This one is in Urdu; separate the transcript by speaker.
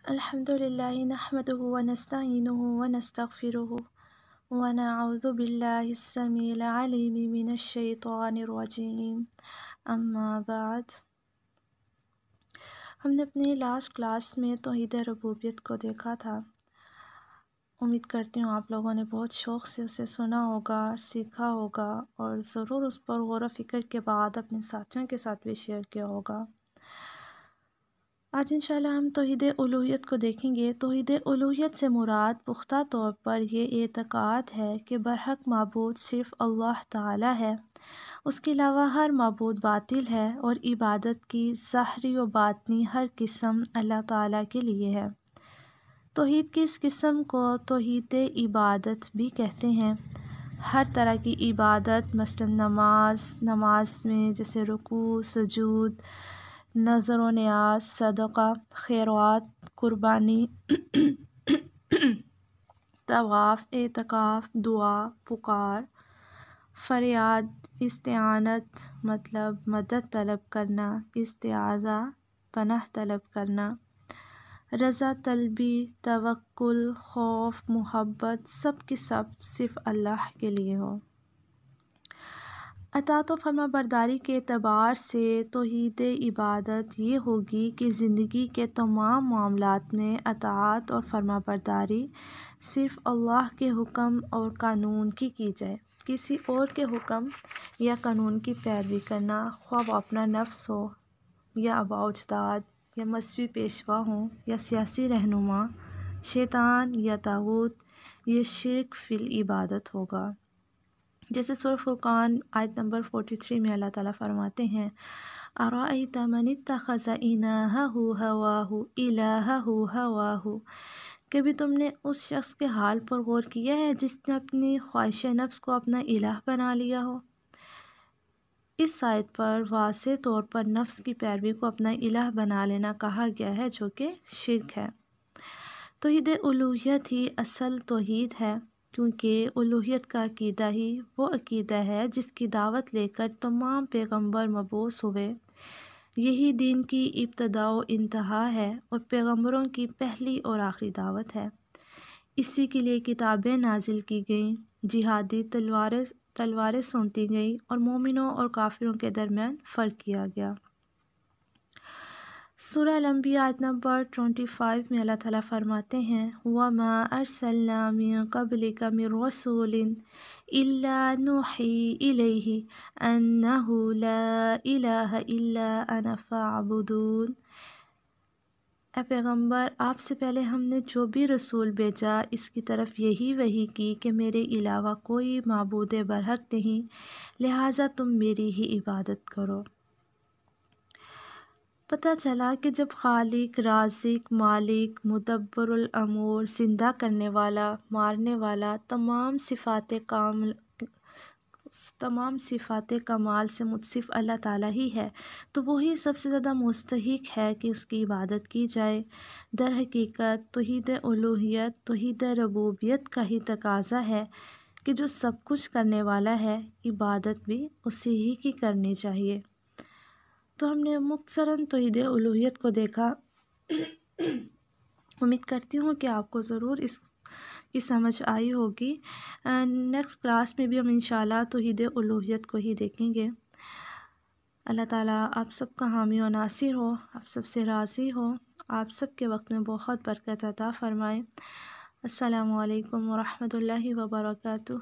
Speaker 1: الحمد للہ نحمده ونستعینه ونستغفره ونعوذ باللہ السمیع العلیم من الشیطان الرجیم اما بعد۔ ہم نے اپنی لاسٹ کلاس میں توحید ربوبیت کو دیکھا تھا۔ امید کرتی ہوں آپ لوگوں نے بہت شوق سے اسے سنا ہوگا، سیکھا ہوگا اور ضرور اس پر غور و فکر کے بعد اپنے ساتھیوں کے ساتھ بھی شیئر کیا ہوگا۔ آج انشاءاللہ ہم توحید الوہیت کو دیکھیں گے۔ توحید الوہیت سے مراد پختہ طور پر یہ اعتقاد ہے کہ برحق معبود صرف اللہ تعالی ہے، اس کے علاوہ ہر معبود باطل ہے اور عبادت کی ظاہری و باطنی ہر قسم اللہ تعالی کے لیے ہے۔ توحید کی اس قسم کو توحید عبادت بھی کہتے ہیں۔ ہر طرح کی عبادت مثلا نماز میں جیسے رکوع، سجود، نذر و نیاز، صدقہ، خیرات، قربانی، طواف، اعتکاف، دعا، پکار، فریاد، استعانت مطلب مدد طلب کرنا، استعاذہ پناہ طلب کرنا، رضا طلبی، توکل، خوف، محبت، سب کی سب صرف اللہ کے لیے ہو۔ اطاعت و فرما برداری کے اعتبار سے توحید عبادت یہ ہوگی کہ زندگی کے تمام معاملات میں اطاعت اور فرما برداری صرف اللہ کے حکم اور قانون کی جائے۔ کسی اور کے حکم یا قانون کی پیروی کرنا، خواہ وہ اپنا نفس ہو یا آباء و اجداد یا مذہبی پیشوا ہوں یا سیاسی رہنما، شیطان یا طاغوت، یہ شرک فی العبادت ہوگا۔ جیسے سورہ فرقان آیت نمبر 43 میں اللہ تعالیٰ فرماتے ہیں اَرَأَيْتَ مَنِ اتَّخَذَ إِلَٰهَهُ هَوَاهُ إِلَٰهَهُ هَوَاهُ، کبھی تم نے اس شخص کے حال پر غور کیا ہے جس نے اپنی خواہش نفس کو اپنا الہ بنا لیا ہو؟ اس آیت پر واضح طور پر نفس کی پیروی کو اپنا الہ بنا لینا کہا گیا ہے، جو کہ شرک ہے۔ توحید الوہیت ہی اصل توحید ہے، کیونکہ الوہیت کا عقیدہ ہی وہ عقیدہ ہے جس کی دعوت لے کر تمام پیغمبر مبعوث ہوئے۔ یہی دین کی ابتدا و انتہا ہے اور پیغمبروں کی پہلی اور آخری دعوت ہے۔ اسی کے لیے کتابیں نازل کی گئیں، جہادی تلواریں سونتی گئیں اور مومنوں اور کافروں کے درمیان فرق کیا گیا۔ سورہ الانبیاء آیت نمبر 25 میں اللہ تعالیٰ فرماتے ہیں وَمَا أَرْسَلْنَا مِن قَبْلِكَ مِن رَّسُولٍ إِلَّا نُوحِي إِلَيْهِ أَنَّهُ لَا إِلَٰهَ إِلَّا أَنَا فَاعْبُدُونِ۔ اے پیغمبر، آپ سے پہلے ہم نے جو بھی رسول بھیجا اس کی طرف یہی وحی کی کہ میرے علاوہ کوئی معبود برحق نہیں، لہٰذا تم میری ہی عبادت کرو۔ پتہ چلا کہ جب خالق، رازق، مالک، مدبر الامور، زندہ کرنے والا، مارنے والا، تمام صفات کمال سے متصف اللہ تعالیٰ ہی ہے، تو وہی سب سے زیادہ مستحق ہے کہ اس کی عبادت کی جائے۔ در حقیقت توحید الوہیت، توحید ربوبیت کا ہی تقاضا ہے کہ جو سب کچھ کرنے والا ہے، عبادت بھی اسی ہی کی کرنی چاہیے۔ تو ہم نے مختصراً توحید الوہیت کو دیکھا۔ امید کرتی ہوں کہ آپ کو ضرور اس کی سمجھ آئی ہوگی۔ نیکسٹ کلاس میں بھی ہم انشاءاللہ توحید الوہیت کو ہی دیکھیں گے۔ اللہ تعالیٰ آپ سب کا حامی و ناصر ہو، آپ سب سے راضی ہو، آپ سب کے وقت میں بہت برکت عطا فرمائے۔ السلام علیکم ورحمۃ اللہ وبرکاتہ۔